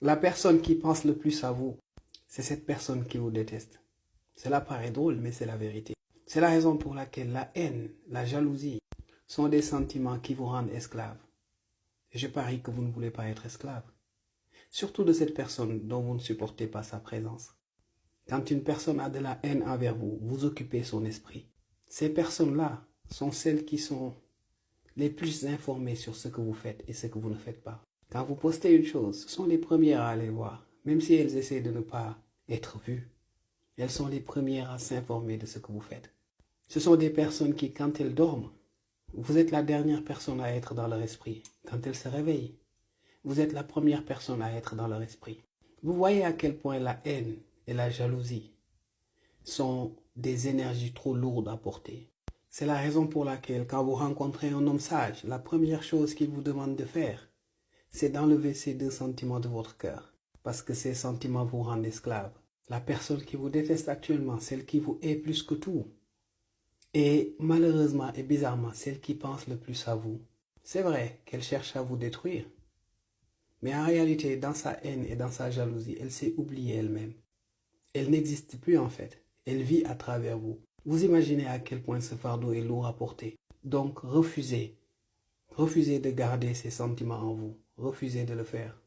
La personne qui pense le plus à vous, c'est cette personne qui vous déteste. Cela paraît drôle, mais c'est la vérité. C'est la raison pour laquelle la haine, la jalousie sont des sentiments qui vous rendent esclave. Et je parie que vous ne voulez pas être esclave. Surtout de cette personne dont vous ne supportez pas sa présence. Quand une personne a de la haine envers vous, vous occupez son esprit. Ces personnes-là sont celles qui sont les plus informées sur ce que vous faites et ce que vous ne faites pas. Quand vous postez une chose, ce sont les premières à aller voir, même si elles essaient de ne pas être vues. Elles sont les premières à s'informer de ce que vous faites. Ce sont des personnes qui, quand elles dorment, vous êtes la dernière personne à être dans leur esprit. Quand elles se réveillent, vous êtes la première personne à être dans leur esprit. Vous voyez à quel point la haine et la jalousie sont des énergies trop lourdes à porter. C'est la raison pour laquelle, quand vous rencontrez un homme sage, la première chose qu'il vous demande de faire, c'est d'enlever ces deux sentiments de votre cœur. Parce que ces sentiments vous rendent esclave. La personne qui vous déteste actuellement, celle qui vous hait plus que tout, et malheureusement et bizarrement, celle qui pense le plus à vous. C'est vrai qu'elle cherche à vous détruire, mais en réalité, dans sa haine et dans sa jalousie, elle s'est oubliée elle-même. Elle n'existe plus en fait. Elle vit à travers vous. Vous imaginez à quel point ce fardeau est lourd à porter. Donc refusez. Refusez de garder ces sentiments en vous. Refusez de le faire.